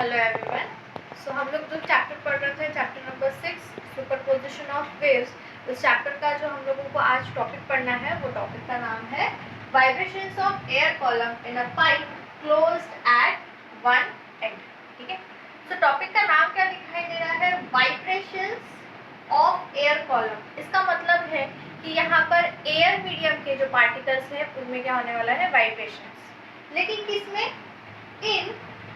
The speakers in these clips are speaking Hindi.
Hello everyone. सो हम लोग जो चैप्टर पढ़ रहे थे, chapter number 6 superposition of waves, उस चैप्टर का जो हम लोगों को आज टॉपिक पढ़ना है वो टॉपिक का नाम है vibrations of air column in a pipe closed at one and. ठीक है, सो टॉपिक का नाम क्या दिखाई दे रहा है? Vibrations of air column. इसका मतलब है कि यहाँ पर एयर मीडियम के जो पार्टिकल्स हैं उनमें क्या होने वाला है? वाइब्रेशंस। लेकिन किसमें? In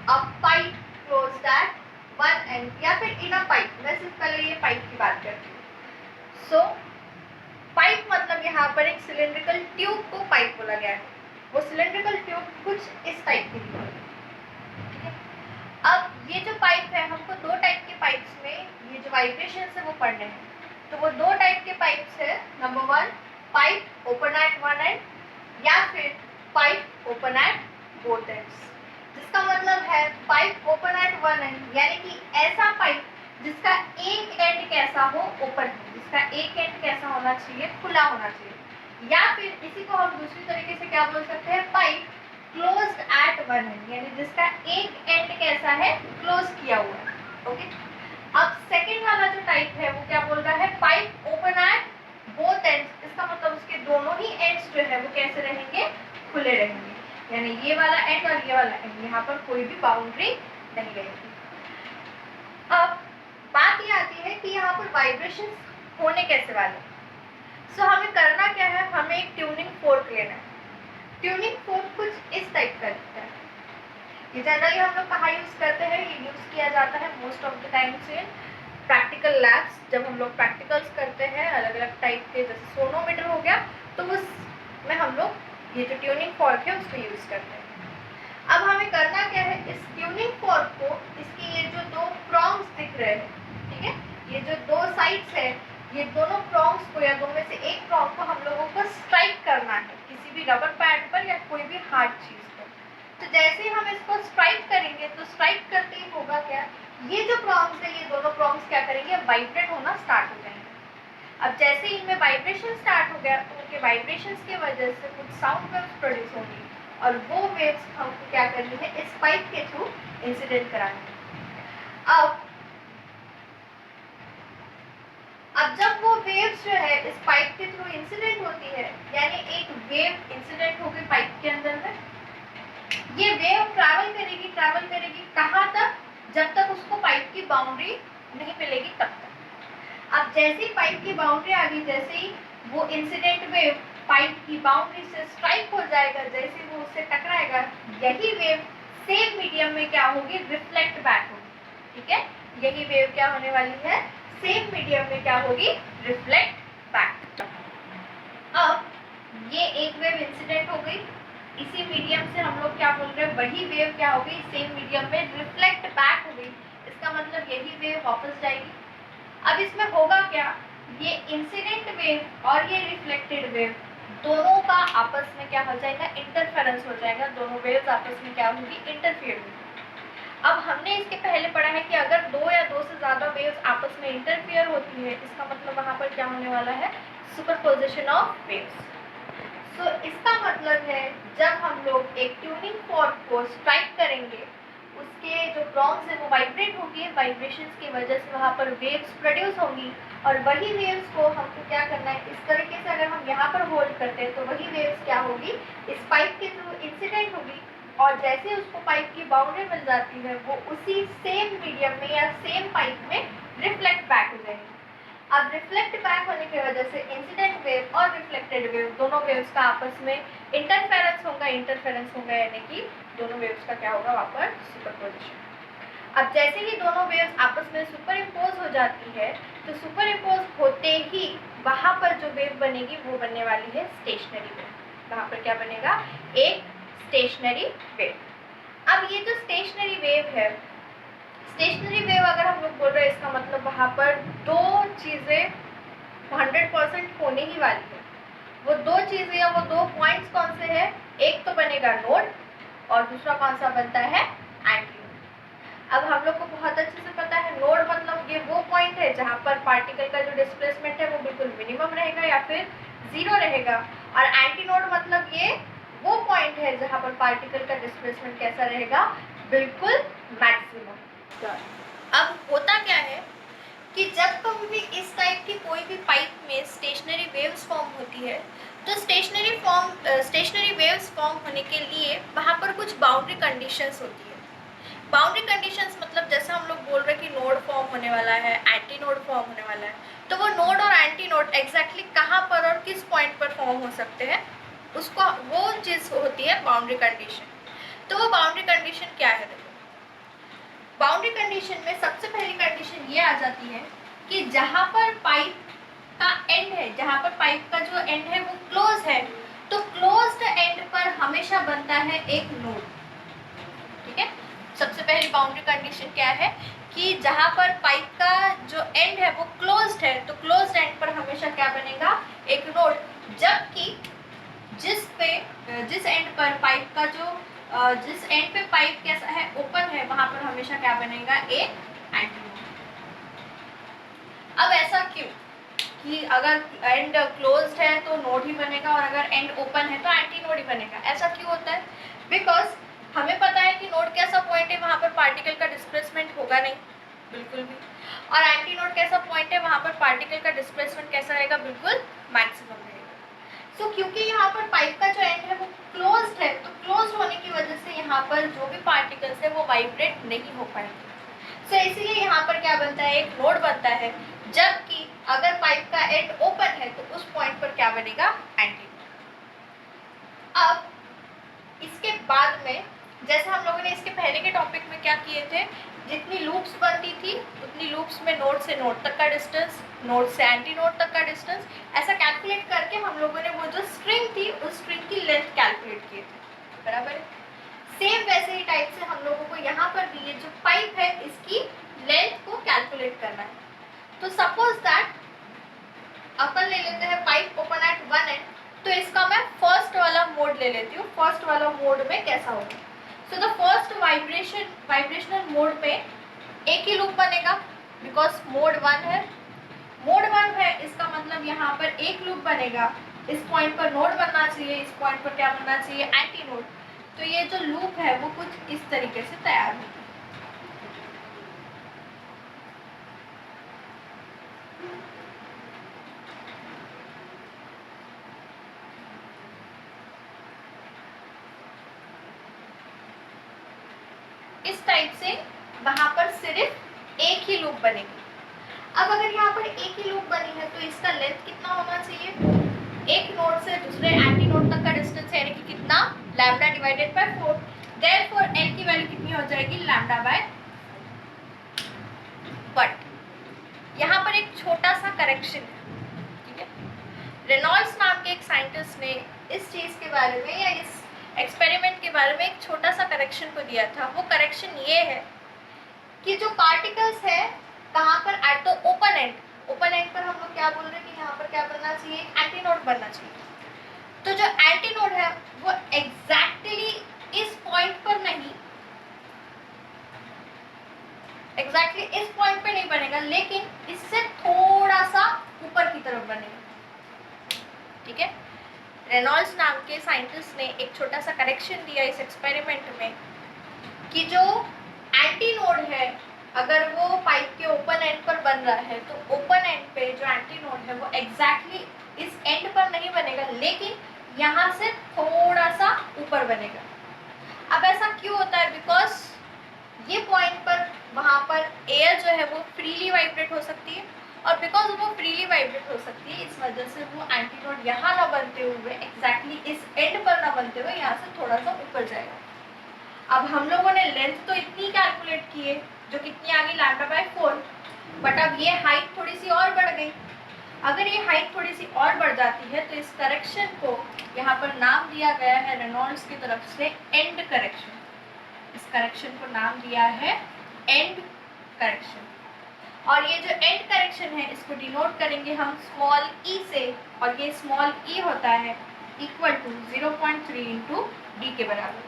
a pipe closed at one end, या फिर इन अ पाइप। मैं सिर्फ पहले ये पाइप की बात करती हूँ। सो पाइप मतलब यहाँ पर एक सिलेंड्रिकल ट्यूब को पाइप बोला गया है। वो सिलेंड्रिकल ट्यूब कुछ इस टाइप की दिखती है। ठीक है, अब ये जो पाइप है, हमको दो टाइप के पाइप्स में ये जो वाइब्रेशन है वो पढ़ने हैं। तो वो दो टाइप के पाइप्स है। Number 1, pipe open at one end, या फिर pipe open at both ends. जिसका मतलब है pipe open at one and, यानी कि ऐसा पाइप जिसका एक एंड कैसा हो? ओपन हो, जिसका एक एंड कैसा होना चाहिए? खुला होना चाहिए। या फिर इसी को हम दूसरी तरीके से क्या बोल सकते हैं? Pipe closed at one and, यानी जिसका एक एंड कैसा है? क्लोज किया हुआ है। ओके, अब सेकेंड वाला जो टाइप है वो क्या बोल रहा है? Pipe open at both ends. इसका मतलब उसके दोनों ही एंड्स जो है वो कैसे रहेंगे? खुले रहेंगे, यानी ये वाला एंड और ये वाला एंड, यहाँ पर कोई भी बाउंड्री नहीं रहेगी। अब बात ये आती है कि यहाँ पर वाइब्रेशन होने कैसे वाले। सो हमें करना क्या है? हमें एक ट्यूनिंग फोर्क लेना है। ट्यूनिंग फोर्क कुछ इस टाइप का दिखता है। ये जनरली हम लोग कहाँ यूज करते हैं? ये यूज किया जाता है most of the times in practical labs. जब हम लोग प्रैक्टिकल्स करते हैं अलग अलग टाइप के, जैसे सोनोमीटर हो गया, तो उसमें हम लोग ये जो ट्यूनिंग फोर्क है उसको यूज करते हैं। अब हमें करना क्या है? इस ट्यूनिंग फोर्क को, इसकी ये जो दो प्रॉन्ग्स दिख रहे हैं, ठीक है, ये जो दो साइड्स है, ये दोनों प्रॉन्ग्स को या दो में से एक प्रॉन्ग को हम लोगों को स्ट्राइक करना है किसी भी रबर पैड पर या कोई भी हार्ड चीज पर। तो जैसे ही हम इसको स्ट्राइक करेंगे तो स्ट्राइक करते ही होगा क्या? ये जो प्रॉन्ग्स है, ये दोनों प्रॉन्ग्स क्या करेंगे? वाइब्रेट होना स्टार्ट हो जाएंगे। अब जैसे ही इनमें वाइब्रेशन स्टार्ट हो गया तो उनके वाइब्रेशंस की वजह से कुछ साउंड वेव्स प्रोड्यूस होंगी, और वो वेव्स हमको क्या करनी है? इस पाइप के थ्रू इंसिडेंट करानी है। अब जब वो वेव्स जो है इस पाइप के थ्रू इंसिडेंट होती है, यानी एक वेव इंसिडेंट हो गई पाइप के अंदर में, ये वेव ट्रैवल करेगी कहाँ तक? जब तक उसको पाइप की बाउंड्री नहीं मिलेगी तब तक। अब जैसे ही पाइप की बाउंड्री आ गई, जैसे ही वो इंसिडेंट वेव पाइप की बाउंड्री से स्ट्राइक हो जाएगा, जैसे वो उससे टकराएगा, यही वेव सेम मीडियम में क्या होगी? रिफ्लेक्ट बैक होगी। ठीक है, यही वेव क्या होने वाली है? सेम मीडियम में क्या होगी? Reflect back. अब ये एक वेव इंसिडेंट हो गई, इसी मीडियम से हम लोग क्या बोल रहे हैं? वही वेव क्या हो गई? सेम मीडियम में रिफ्लेक्ट बैक हो गई। इसका मतलब यही वेव वापस जाएगी। अब इसमें होगा क्या? ये इंसिडेंट वेव और ये रिफ्लेक्टेड वेव दोनों का आपस में क्या हो जाएगा? इंटरफेरेंस हो जाएगा। दोनों वेव्स आपस में क्या होगी? इंटरफियर होगी। अब हमने इसके पहले पढ़ा है कि अगर दो या दो से ज्यादा वेव्स आपस में इंटरफियर होती है, इसका मतलब वहां पर क्या होने वाला है? Superposition of waves. सो इसका मतलब है जब हम लोग एक ट्यूनिंग फोर्क को स्ट्राइक करेंगे, उसके जो प्रॉन्ग्स है वो वाइब्रेट होगी, वाइब्रेशंस की वजह से वहाँ पर वेव्स प्रोड्यूस होंगी, और वही वेव्स को हमको क्या करना है? इस तरीके से अगर हम यहाँ पर होल्ड करते हैं तो वही वेव्स क्या होगी? इस पाइप के थ्रू इंसिडेंट होगी, और जैसे उसको पाइप की बाउंड्री मिल जाती है वो उसी सेम मीडियम में या सेम पाइप में रिफ्लेक्ट बैक हो जाएगी। अब रिफ्लेक्ट बैक होने की वजह से इंसिडेंट वेव और रिफ्लेक्टेड वेव दोनों वेव्स का आपस में इंटरफेरेंस होगा, यानी कि दोनों वेव्स का क्या होगा? वहाँ पर सुपरपोजिशन। अब जैसे ही दोनों वेव्स आपस में सुपर इम्पोज हो जाती है, तो सुपर इम्पोज होते ही वहाँ पर जो वेव बनेगी वो बनने वाली है स्टेशनरी वेव। वहाँ पर क्या बनेगा? एक स्टेशनरी वेव। अब ये जो स्टेशनरी वेव है, स्टेशनरी वेव अगर हम लोग बोल रहे हैं, इसका मतलब वहाँ पर दो चीज़ें 100% होने ही वाली है। वो दो चीज़ें या वो दो पॉइंट्स कौन से हैं? एक तो बनेगा नोड, और दूसरा कौन सा बनता है? Anti node. अब हम लोग को बहुत अच्छे से पता है नोड मतलब ये वो पॉइंट है जहाँ पर पार्टिकल का जो डिस्प्लेसमेंट है वो बिल्कुल मिनिमम रहेगा या फिर जीरो रहेगा, और एंटी नोड मतलब ये वो पॉइंट है जहाँ पर पार्टिकल का डिस्प्लेसमेंट कैसा रहेगा? बिल्कुल मैक्सिमम। अब होता क्या है कि जब कभी भी इस टाइप की कोई भी पाइप में स्टेशनरी वेव्स फॉर्म होती है तो स्टेशनरी वेव्स फॉर्म होने के लिए वहाँ पर कुछ बाउंड्री कंडीशंस होती है। बाउंड्री कंडीशंस मतलब जैसे हम लोग बोल रहे हैं कि नोड फॉर्म होने वाला है, एंटी नोड फॉर्म होने वाला है, तो वो नोड और एंटी नोड एग्जैक्टली कहाँ पर और किस पॉइंट पर फॉर्म हो सकते हैं, उसको वो चीज़ होती है बाउंड्री कंडीशन। तो वो बाउंड्री कंडीशन क्या है? देखो, बाउंड्री कंडीशन में सबसे पहली कंडीशन ये आ जाती है कि जहाँ पर पाइप का एंड है, जहाँ पर पाइप का जो एंड है वो क्लोज है, तो क्लोज्ड एंड पर हमेशा बनता है एक नोड। ठीक है, सबसे पहली बाउंड्री कंडीशन क्या है कि जहाँ पर पाइप का जो एंड है वो क्लोज्ड है, तो क्लोज्ड एंड पर हमेशा क्या बनेगा? एक नोड। जबकि जिस एंड पर पाइप का जिस एंड पे पाइप कैसा है, ओपन है, वहां पर हमेशा क्या बनेगा? एक एंटी नोड। अब ऐसा क्यों कि अगर एंड क्लोज्ड है तो नोड ही बनेगा और अगर एंड ओपन है तो एंटी नोड ही बनेगा? ऐसा क्यों होता है? बिकॉज हमें पता है कि नोड कैसा पॉइंट है, वहां पर पार्टिकल का डिस्प्लेसमेंट होगा नहीं बिल्कुल भी, और एंटी नोड कैसा पॉइंट है, वहां पर पार्टिकल का डिस्प्लेसमेंट कैसा रहेगा? बिल्कुल मैक्सिमम रहेगा। सो क्योंकि यहाँ पर पाइप का जो एंड है वो क्लोज्ड है, तो क्लोज्ड होने की वजह से यहाँ पर जो भी पार्टिकल्स है वो वाइब्रेट नहीं हो पाएंगे। सो इसीलिए यहाँ पर क्या बनता है? एक नोड बनता है। जबकि अगर पाइप का एंड ओपन है तो उस पॉइंट पर क्या बनेगा? Anti node. अब इसके बाद में जैसे हम लोगों ने इसके पहले के टॉपिक में क्या किए थे, जितनी लूप्स बनती थी उतनी लूप्स में नोड से नोड तक का डिस्टेंस, नोड से एंटी नोड तक का डिस्टेंस, ऐसा कैलकुलेट करके हम लोगों ने वो जो स्ट्रिंग थी उस स्ट्रिंग की लेंथ कैलकुलेट किए थे। बराबर है? सेम वैसे ही टाइप से हम लोगों को यहाँ पर भी ये जो पाइप है इसकी लेंथ को कैलकुलेट करना है। तो सपोज दैट अपन ले लेते हैं pipe open at one and, तो इसका मैं फर्स्ट वाला मोड ले लेती हूँ। फर्स्ट वाला मोड में कैसा होगा? So the first vibrational mode में एक ही लूप बनेगा बिकॉज मोड वन है। मोड वन है इसका मतलब यहाँ पर एक लूप बनेगा। इस पॉइंट पर नोड बनना चाहिए, इस पॉइंट पर क्या बनना चाहिए? Anti node. तो ये जो लूप है वो कुछ इस तरीके से तैयार होगा। इस टाइप से वहां पर सिर्फ एक ही लूप बनेगी। अब अगर यहाँ पर एक ही लूप बनी है तो इसका लेंथ कितना होना चाहिए? एक नोड से दूसरे एंटी नोड तक का डिस्टेंस यानी कि कितना? Lambda divided by 4। Therefore n की वैल्यू कितनी हो जाएगी? Lambda by. बट यहाँ पर एक छोटा सा करेक्शन है। ठीक है, रेनॉल्ड्स नाम के एक साइंटिस्ट ने इस चीज के बारे में या इस एक्सपेरिमेंट के बारे में एक छोटा सा करेक्शन को दिया था। वो करेक्शन ये है कि जो पार्टिकल्स है कहाँ पर? At the open and. Open and पर हम लोग क्या बोल रहे हैं कि यहाँ पर क्या बनना चाहिए? एंटी नोड बनना चाहिए। तो जो एंटी नोड है वो एग्जैक्टली इस पॉइंट पर नहीं, एग्जैक्टली इस पॉइंट पे नहीं बनेगा, लेकिन इससे थोड़ा सा ऊपर की तरफ बनेगा। ठीक है, रेनॉल्ड्स नाम के साइंटिस्ट ने एक छोटा सा करेक्शन दिया इस एक्सपेरिमेंट में कि जो एंटी नोड है अगर वो पाइप के ओपन एंड पर बन रहा है तो ओपन एंड पे जो एंटी नोड है वो एग्जैक्टली इस एंड पर नहीं बनेगा, लेकिन यहाँ से थोड़ा सा ऊपर बनेगा। अब ऐसा क्यों होता है? बिकॉज ये पॉइंट पर वहाँ पर एयर जो है वो फ्रीली वाइब्रेट हो सकती है, और बिकॉज वो फ्रीली वाइब्रेट हो सकती है इस वजह से वो एंटी नोड यहाँ ना बनते हुए एग्जैक्टली इस एंड पर ना बनते हुए यहाँ से थोड़ा सा ऊपर जाएगा। अब हम लोगों ने लेंथ तो इतनी कैलकुलेट की है जो कितनी आ गई? Lambda by 4। बट अब ये हाइट थोड़ी सी और बढ़ गई। अगर ये हाइट थोड़ी सी और बढ़ जाती है तो इस करेक्शन को यहाँ पर नाम दिया गया है रेनॉल्ड्स की तरफ से एंड करेक्शन। इस करेक्शन को नाम दिया है एंड करेक्शन। और ये जो एंड करेक्शन है इसको डिनोट करेंगे हम स्मॉल ई से, और ये स्मॉल ई होता है इक्वल टू 0.3 इंटू डी के बराबर,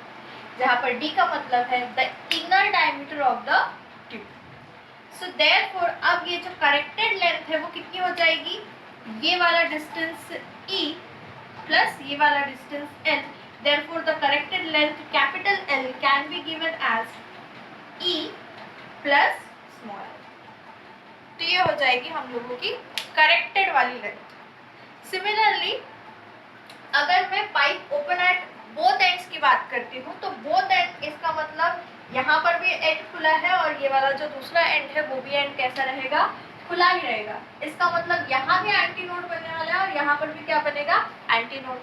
जहाँ पर d का मतलब है the inner diameter of the tube. So therefore अब ये जो करेक्टेड लेंथ है वो कितनी हो जाएगी? ये वाला डिस्टेंस e प्लस ये वाला distance l। Therefore the corrected length capital L can be given as plus small L. तो ये हो जाएगी हम लोगों की करेक्टेड वाली लेंथ। सिमिलरली अगर मैं pipe open at both ends की बात करती हूँ तो बोथ एंड, इसका मतलब यहाँ पर भी एंड खुला है और ये वाला जो दूसरा एंड है वो भी एंड कैसा रहेगा, खुला ही रहेगा। इसका मतलब यहाँ भी एंटी नोड बनने वाला है और यहाँ पर भी क्या बनेगा, एंटी नोड।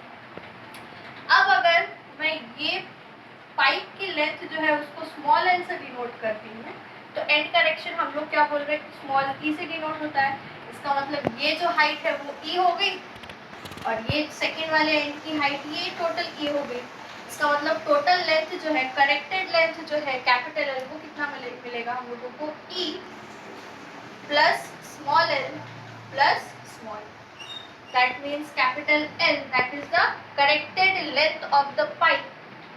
अब अगर मैं ये पाइप की लेंथ जो है उसको स्मॉल एल से डिनोट करती हूँ तो एंड करेक्शन हम लोग क्या बोल रहे हैं, स्मॉल ई से डिनोट होता है। इसका मतलब ये जो हाइट है वो ई हो गई और ये सेकेंड वाले एंड की हाइट ये टोटल ई हो गई। इसका मतलब टोटल लेंथ जो है, करेक्टेड लेंथ जो है कैपिटल एल, वो कितना मिलेगा हम लोगों को, E plus small L plus small. That means capital L, that is the corrected length of the pipe,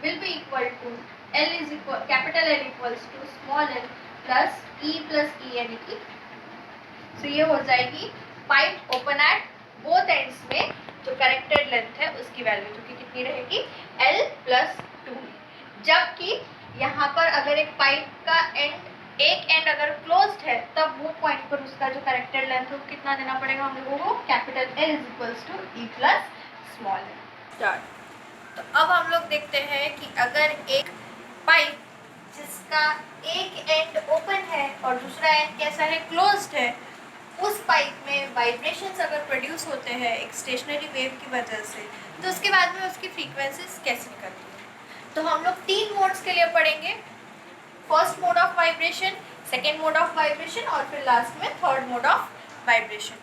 will be equal to L is equal, capital L equals to small l plus E यानी कि so ये हो जाएगी pipe open at both ends में जो करेक्टेड लेंथ है उसकी वैल्यू जो कि कितनी रहेगी, L प्लस 2। जबकि यहाँ पर अगर एक पाइप का एक एंड अगर क्लोज्ड है तब वो पॉइंट पर उसका जो करेक्टेड लेंथ है वो कितना देना पड़ेगा हम लोगों को, capital L is equals to E plus small L. तो अब हम लोग देखते हैं कि अगर एक पाइप जिसका एक एंड ओपन है और दूसरा एंड कैसा है, क्लोज्ड है, उस पाइप में वाइब्रेशंस अगर प्रोड्यूस होते हैं एक स्टेशनरी वेव की वजह से, तो उसके बाद में उसकी फ्रीक्वेंसीज कैसे निकलती है। तो हम लोग 3 मोड्स के लिए पढ़ेंगे, first mode of vibration, second mode of vibration और फिर लास्ट में थर्ड मोड ऑफ वाइब्रेशन।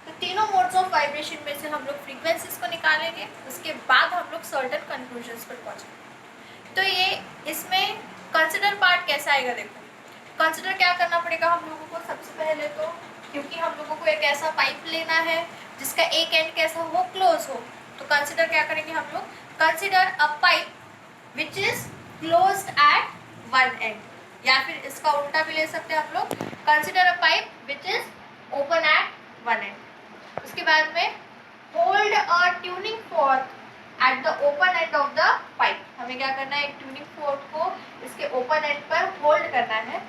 तो तीनों मोड्स ऑफ वाइब्रेशन में से हम लोग फ्रीक्वेंसीज को निकालेंगे, उसके बाद हम लोग सर्टेन कंक्लूजन्स पर पहुँचेंगे। तो ये इसमें कंसिडर पार्ट कैसा आएगा, देखो कंसिडर क्या करना पड़ेगा हम लोगों को सबसे पहले, तो क्योंकि हम लोगों को एक ऐसा पाइप लेना है जिसका एक एंड कैसा हो, क्लोज हो, तो कंसिडर क्या करेंगे हम लोग, consider a pipe which is closed at one end, या फिर इसका उल्टा भी ले सकते हैं हम लोग, consider a pipe which is open at one and. उसके बाद में hold a tuning fork at the open end of the pipe, हमें क्या करना है, एक ट्यूनिंग फोर्क को इसके ओपन एंड पर होल्ड करना है,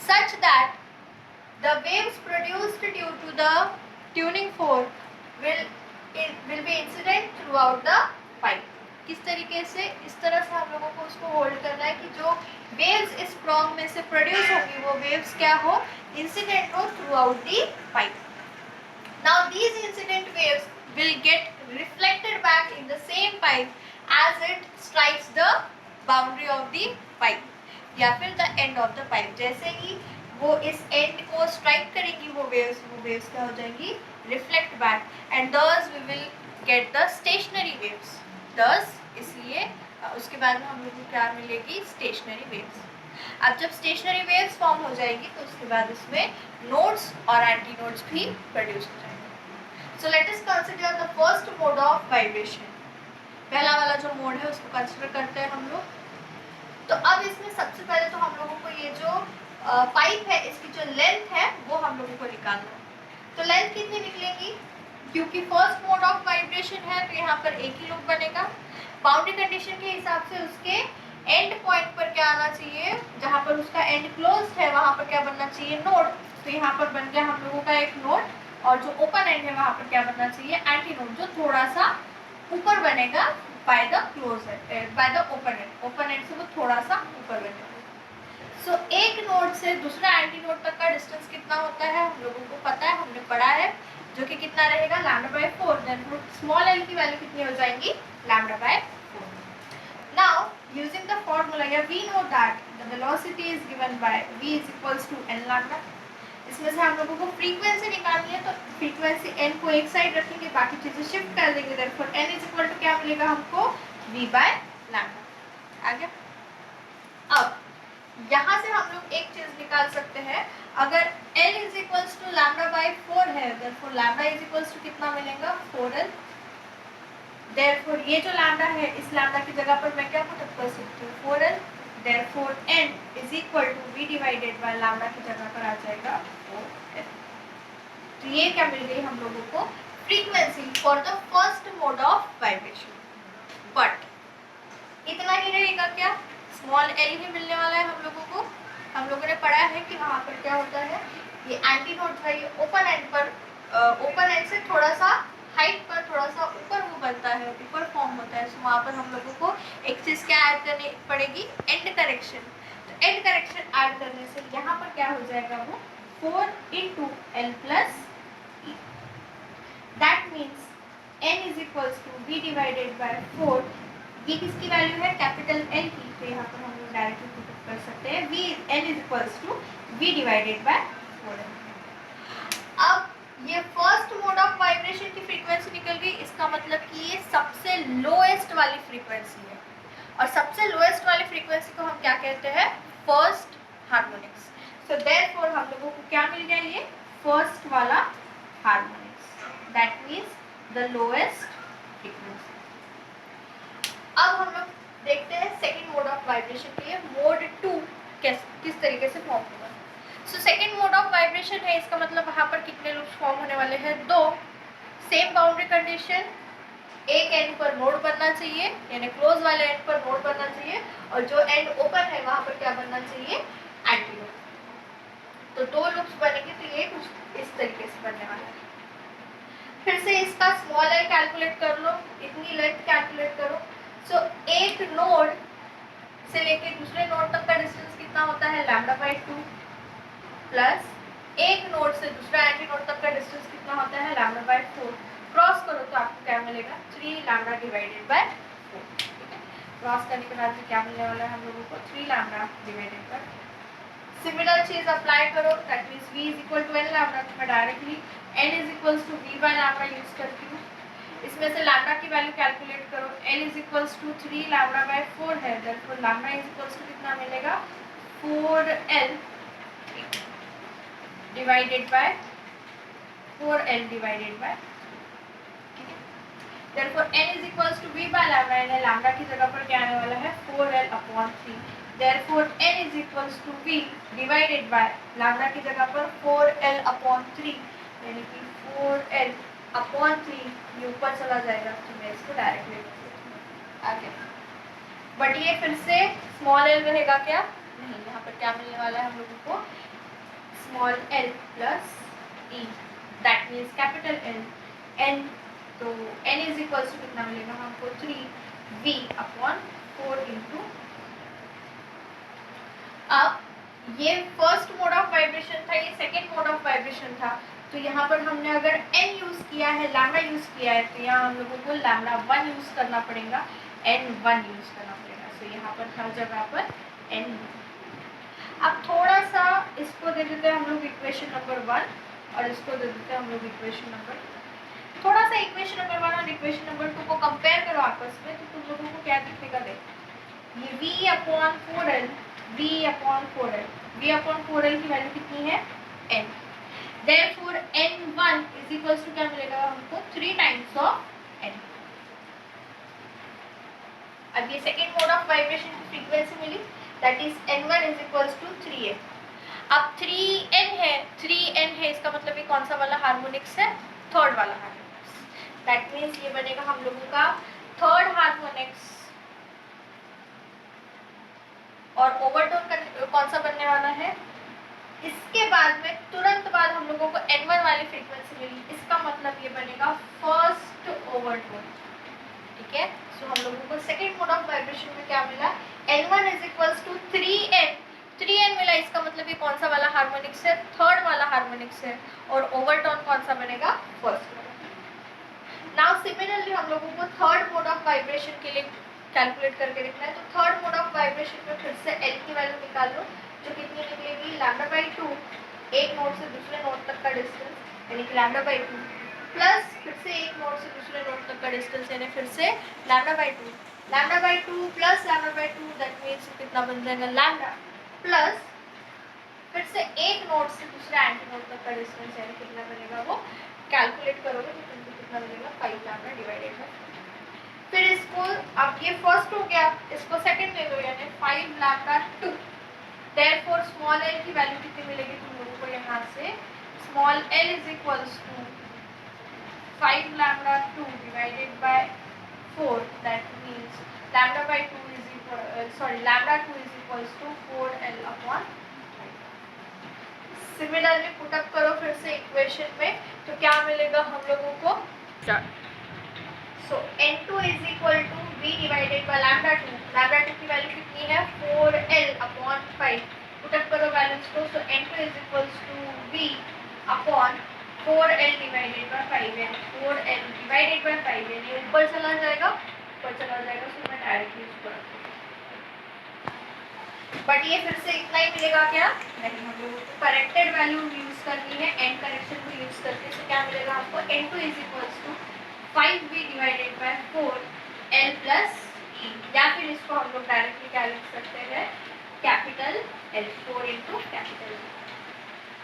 such that the waves produced due to the tuning fork will be incident throughout the pipe। किस तरीके से, इस तरह से हम लोगों को उसको होल्ड करना है कि जो वेव्स इस प्रोंग में से प्रोड्यूस होंगी वो वेव्स क्या हो, इंसिडेंट हो through out the pipe. Now these incident waves will get reflected back in the same pipe as it strikes the boundary of the pipe या फिर the end of the pipe। जैसे ही वो इस एंड को स्ट्राइक करेगी वो वेव्स क्या हो जाएंगी, reflect back, and thus we will get the stationary waves. Thus इसलिए उसके बाद में हम लोग को क्या मिलेगी, स्टेशनरी वेव्स। अब जब स्टेशनरी वेव्स फॉर्म हो जाएगी तो उसके बाद इसमें नोड्स और एंटी नोड्स भी प्रोड्यूस हो जाएंगे। So let us consider the first mode of vibration. पहला वाला जो मोड है उसको कंसीडर करते हैं हम लोग। तो अब इसमें सबसे पहले तो हम लोगों को ये जो पाइप है इसकी जो लेंथ है वो हम लोगों को निकालना है। तो लेंथ कितनी निकलेगी, क्योंकि फर्स्ट मोड ऑफ वाइब्रेशन है तो यहाँ पर एक ही लूप बनेगा। बाउंड्री कंडीशन के हिसाब से उसके एंड पॉइंट पर क्या आना चाहिए, जहाँ पर उसका एंड क्लोज है वहाँ पर क्या बनना चाहिए, नोड। तो यहाँ पर बन गया हम लोगों का एक नोड, और जो ओपन एंड है वहाँ पर क्या बनना चाहिए, एंटी नोड, जो थोड़ा सा ऊपर बनेगा by the close and, by the open and. Open and से वो थोड़ा सा ऊपर बनेगा। सो एक नोड से दूसरा एंटी नोड तक का डिस्टेंस कितना होता है हम लोगों को पता है, हमने पढ़ा है, जो कि कितना रहेगा, λ/4। देन स्मॉल एल की वैल्यू कितनी हो जाएगी, λ/4। नाउ यूजिंग द फॉर्मूला या we know that the velocity is given by v is equals to n lambda. इसमें से हम लोगों को फ्रीक्वेंसी निकालनी है, तो फ्रीक्वेंसी n को एक साइड रखेंगे, बाकी चीजें शिफ्ट कर देंगे। Therefore n is equal to क्या मिलेगा हमको, v/λ। आ गया। अब यहाँ से हम लोग एक चीज निकाल सकते हैं, अगर L इज इक्वल्स टू λ/4 है, देयरफॉर λ इज इक्वल्स टू कितना मिलेगा, 4L। देयरफॉर ये जो लैम्डा है इस लैम्डा की जगह पर मैं क्या पुट अप कर सकती हूँ, 4L। Therefore N is equal to V divided by lambda की जगह पर आ जाएगा 4L। तो ये क्या मिल गई हम लोगों को, frequency for the first mode of vibration. But इतना ही रहेगा क्या, स्मॉल एल ही मिलने वाला है हम लोगों को। हम लोगों ने पढ़ा है कि वहाँ पर क्या होता है, ये एंटी नोड था, ये ओपन एंड पर, ओपन एंड से थोड़ा सा हाइट पर, थोड़ा सा ऊपर वो बनता है, ऊपर फॉर्म होता है। सो वहाँ पर हम लोगों को एक चीज़ क्या ऐड करनी पड़ेगी, एंड करेक्शन। तो एंड करेक्शन ऐड करने से यहाँ पर क्या हो जाएगा, वो 4 × L + E। That means n is equals to v divided by 4। ये किसकी वैल्यू है, कैपिटल L की, तो यहाँ पर हम लोग डायरेक्टली पुट कर सकते हैं n is equals to v divided by 4। अब ये फर्स्ट मोड ऑफ वाइब्रेशन की फ्रीक्वेंसी निकल गई, इसका मतलब कि ये सबसे लोएस्ट वाली फ्रीक्वेंसी है, और सबसे लोएस्ट वाली फ्रीक्वेंसी को हम क्या कहते हैं, फर्स्ट हार्मोनिक्स। सो देयरफॉर हम लोगों को क्या मिल गया, ये फर्स्ट वाला harmonics, that means the lowest frequency. अब हम लोग देखते हैं सेकेंड मोड ऑफ वाइब्रेशन के लिए मोड 2 किस तरीके से फॉर्म होगा। So second mode of vibration है, इसका मतलब वहाँ पर कितने लूप्स फॉर्म होने वाले हैं, 2। सेम बाउंड्री कंडीशन, एक एंड पर नोड बनना चाहिए, यानी क्लोज वाले एंड पर नोड बनना चाहिए, और जो एंड ओपन है वहाँ पर क्या बनना चाहिए, एंटी नोड। तो 2 लूप्स बनेंगे, तो ये कुछ इस तरीके से बनने वाला है। फिर से इसका स्मॉल एल कैलकुलेट कर लो, इतनी लेंथ कैलकुलेट करो। सो एक नोड से लेके दूसरे नोड तक का डिस्टेंस कितना होता है, λ/2, प्लस एक नोड से दूसरा एंटी नोड तक का डिस्टेंस कितना होता है, λ/4। क्रॉस करो तो आपको क्या मिलेगा, 3λ डिवाइडेड बाय 4। ठीक है, क्रॉस करने के बाद में क्या मिलने वाला है हम लोगों को, 3λ डिवाइडेड बाय। सिमिलर चीज अप्लाई करो, that means v is equal to n λ, तो मैं directly n is equals to v by λ use करती हूँ। इसमें से लैम्डा की वैल्यू कैलकुलेट करो, l इज इक्वल्स टू 3λ/4 है, therefore lambda is equals to कितना मिलेगा, 4l divided by 4l divided by, ठीक है। Therefore n is equals to v by lambda, यानी लैम्डा की जगह पर क्या आने वाला है, 4l/3। Therefore n is equals to v divided by lambda की जगह पर 4l/3, यानी कि 4l/3, ये ऊपर चला जाएगा, तो मैं इसको डायरेक्टली आगे। बट ये फिर से स्मॉल l रहेगा क्या, नहीं, यहाँ पर क्या मिलने वाला है हम लोगों को, small l plus e, that means capital L n। तो n इज इक्वल्स टू कितना मिलेगा हमको, 3v/4 इंटू। अब ये फर्स्ट मोड ऑफ वाइब्रेशन था, ये सेकेंड मोड ऑफ वाइब्रेशन था, तो यहाँ पर हमने अगर n यूज किया है, लैम्डा यूज किया है, तो यहाँ हम लोगों को λ1 यूज करना पड़ेगा, n1 यूज करना पड़ेगा। सो यहाँ पर हर जगह पर n। अब थोड़ा सा इसको दे देते हैं हम लोग इक्वेशन नंबर 1, और इसको दे देते हैं हम लोग इक्वेशन नंबर, थोड़ा सा इक्वेशन नंबर 1 और इक्वेशन नंबर 2 को कंपेयर करो आपस में, तो तुम लोगों को क्या दिखेगा, देखो ये v/4l, v/4l, v/4l की वैल्यू कितनी है, n। Therefore n1 is equals to क्या मिलेगा हमको, 3 times of n। अब ये सेकेंड मोड ऑफ वाइब्रेशन की फ्रीक्वेंसी मिली, that is n1 is equals to 3n। अब 3n है, इसका मतलब ये कौन सा वाला हार्मोनिक्स है, थर्ड वाला हार्मोनिक्स। दैट मीन्स ये बनेगा हम लोगों का थर्ड हार्मोनिक्स, और ओवरटोन कौन सा बनने वाला है, इसके बाद में तुरंत बाद हम लोगों को n1 वाली फ्रीक्वेंसी मिली, इसका मतलब ये बनेगा फर्स्ट ओवरटोन। ठीक है, सो हम लोगों को सेकेंड मोड ऑफ वाइब्रेशन में क्या मिला, n1 is equals to 3n मिला, इसका मतलब ये कौन सा वाला हार्मोनिक्स है, थर्ड वाला हार्मोनिक्स है, और ओवरटोन कौन सा बनेगा, फर्स्ट वाला। नाउ सिमिलरली हम लोगों को थर्ड मोड ऑफ वाइब्रेशन के लिए कैलकुलेट करके देखना है, तो थर्ड मोड ऑफ वाइब्रेशन में फिर से l की वैल्यू निकाल लो, जो कितनी निकलेगी, λ/2, एक नोड से दूसरे नोड तक का डिस्टेंस, यानी कि λ/2, प्लस फिर से एक नोड से दूसरे नोड तक का डिस्टेंस, यानी फिर से λ/2 प्लस λ/2, दैट मीन्स कितना बन जाएगा, लैम्डा, प्लस फिर से एक नोड से दूसरा एंटी नोड तक का डिस्टेंस, यानी कितना बनेगा, वो कैलकुलेट करोगे तो तुमको कितना मिलेगा, 5λ डिवाइडेड बाय। फिर इसको, अब ये फर्स्ट हो गया, इसको सेकंड ले लो, यानी 5λ2। Therefore स्मॉल l की वैल्यू कितनी मिलेगी तुम लोगों को, यहाँ से small l is equals to 5λ2 divided by 4, that means λ/2 is equal, sorry λ2 is equals to 4l/5। Similarly put up करो फिर से इक्वेशन में, तो क्या मिलेगा हम लोगों को? So N2 is equal to V divided by lambda 2। Lambda 2 की वैल्यू कितनी है? 4L upon 5। पुटअप करो वैल्यूज को। So N2 is equal to V upon 4L divided by 5L। 4L divided by 5L, ये ऊपर चला जाएगा, ऊपर चला जाएगा। सो मैं डायरेक्टली इसको रख दूंगा। बट ये फिर से इतना ही मिलेगा क्या? नहीं, हम लोगों को करेक्टेड वैल्यू यूज करनी है, एंड करेक्शन को यूज करके। तो क्या मिलेगा आपको? N2 is equals to 5V divided by 4L plus E, या फिर इसको हम लोग डायरेक्टली क्या लिख सकते हैं? Capital L, 4 into capital L।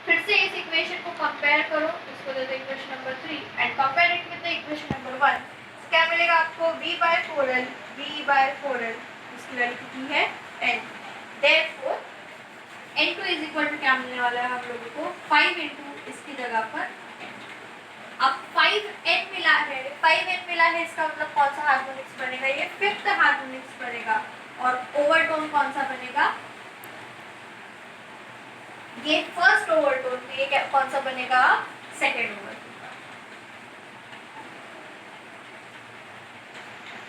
फिर से इस इक्वेशन को कंपेयर करो, इसको दे दो equation number 3 and compare it with the equation number 1। क्या मिलेगा आपको? V by 4L, V by 4L, इसकी वैल्यू कितनी है? 10। Therefore, N2 is equal to क्या मिलने वाला है हम लोगों को? 5 इंटू इसकी जगह पर n। अब 5n मिला है, 5n मिला है, इसका मतलब कौन सा हार्मोनिक्स बनेगा? ये फिफ्थ हार्मोनिक्स बनेगा। और ओवरटोन कौन सा बनेगा? ये फर्स्ट ओवरटोन, तो ये कौन सा बनेगा? Second overtone.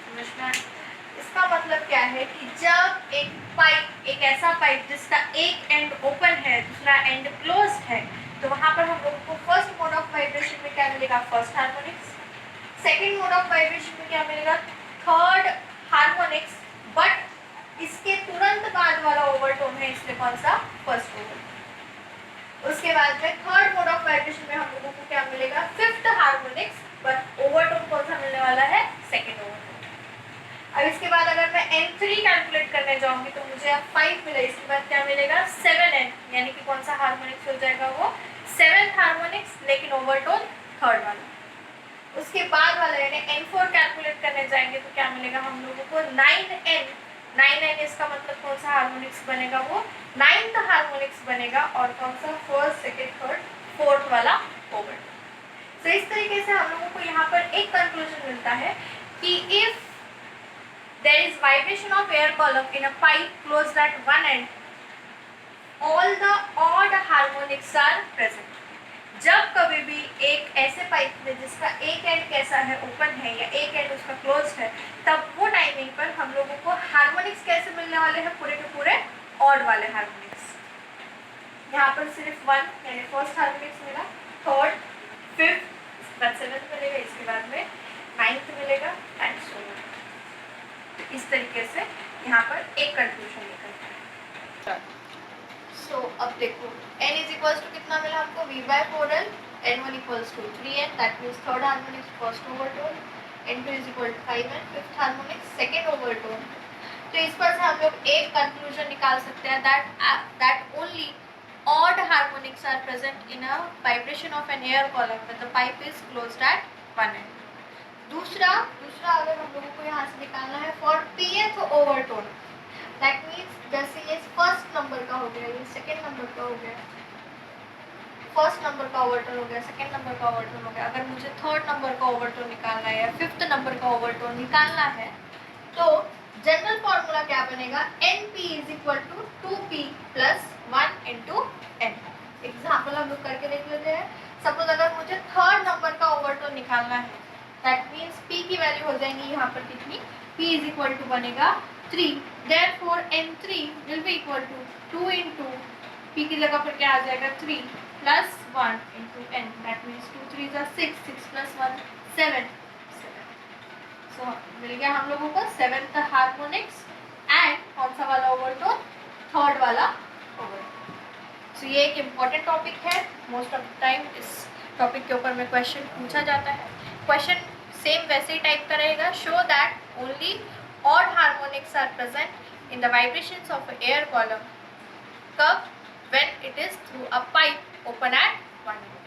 समझना? इसका मतलब क्या है कि जब एक पाइप, एक ऐसा पाइप जिसका एक एंड ओपन है, दूसरा एंड क्लोज्ड है, तो वहां पर हम लोगों को फर्स्ट मोड ऑफ वाइब्रेशन में क्या मिलेगा? First harmonics. Second mode of vibration में क्या मिलेगा? Third harmonics. बट इसके तुरंत बाद वाला ओवरटोन है, इसलिए कौन सा? First overtone. उसके बाद में थर्ड मोड ऑफ वाइब्रेशन में हम लोगों को क्या मिलेगा? फिफ्थ हार्मोनिक्स, बट ओवरटोन कौन सा मिलने वाला है? Second overtone. अब इसके बाद अगर मैं N3 कैलकुलेट करने जाऊंगी तो मुझे अब 5 मिला, इसके बाद क्या मिलेगा? 7N, यानी कि कौन सा हार्मोनिक्स हो जाएगा वो? 7th हार्मोनिक्स, लेकिन ओवरटोन थर्ड वाला। उसके बाद वाला यानी N4 कैलकुलेट करने जाएंगे तो क्या मिलेगा हम लोगों को? 9N। 9N इसका मतलब कौन सा हार्मोनिक्स बनेगा? वो 9th हार्मोनिक्स बनेगा। और कौन सा? फर्स्ट, सेकेंड, थर्ड, फोर्थ वाला ओवरटोन। तो इस तरीके से हम लोगों को यहाँ पर एक कंक्लूजन मिलता है कि if there is vibration of air column in a pipe closed at one end, all the odd harmonics are present। जब कभी भी एक ऐसे पाइप में जिसका एक एंड कैसा है? ओपन है, या एक एंड उसका क्लोज्ड है, तब वो टाइमिंग पर हम लोगों को हार्मोनिक्स कैसे मिलने वाले हैं? पूरे के पूरे ऑड वाले हार्मोनिक्स। यहाँ पर सिर्फ 1 यानी फर्स्ट हार्मोनिक्स मिला, थर्ड, फिफ्थ, इसके बाद 7th मिलेगा, इसके बाद में 9th मिलेगा एंड सो ऑन। इस तरीके से यहाँ पर एक कंक्लूजन निकलता है। सो अब देखो, n इज इक्वल्स टू कितना मिला आपको? V by 4L, N1 equals to 3N, that means third harmonics first overtone, N2 is equal to 5N, fifth harmonics second overtone. तो इस पर से हम लोग एक कंक्लूजन निकाल सकते हैं that only odd harmonics are present in a vibration of an air column when the pipe is closed at one end. दूसरा अगर हम लोगों को यहाँ से निकालना है for pth overtone, that means जैसे ये फर्स्ट नंबर का हो गया, ये सेकेंड नंबर का हो गया, फर्स्ट नंबर का ओवरटोन हो गया, सेकेंड नंबर का ओवरटोन हो गया। अगर मुझे थर्ड नंबर का ओवरटोन निकालना है या फिफ्थ नंबर का ओवरटोन निकालना है, तो जनरल फॉर्मूला क्या बनेगा? NP is equal to 2P plus 1 into N। Example हम लोग करके देख लेते हैं। सपोज अगर मुझे थर्ड नंबर का ओवरटोन निकालना है, दैट मीन्स P की वैल्यू हो जाएंगी यहाँ पर कितनी? P इज इक्वल टू बनेगा 3। Therefore N3 will be equal to 2 into P की जगह पर क्या आ जाएगा? 3 plus 1 into N, that means 2 3 जा 6, 6 प्लस 1 7। सो मिल गया हम लोगों को 7th हार्मोनिक्स एंड कौन सा वाला ओवरटोन? थर्ड वाला ओवरटोन। सो ये एक इम्पॉर्टेंट टॉपिक है, मोस्ट ऑफ द टाइम इस टॉपिक के ऊपर में क्वेश्चन पूछा जाता है। क्वेश्चन सेम वैसे ही टाइप का रहेगा, show that only odd harmonics are present in the vibrations of air column कब? When it is through a pipe open at one and.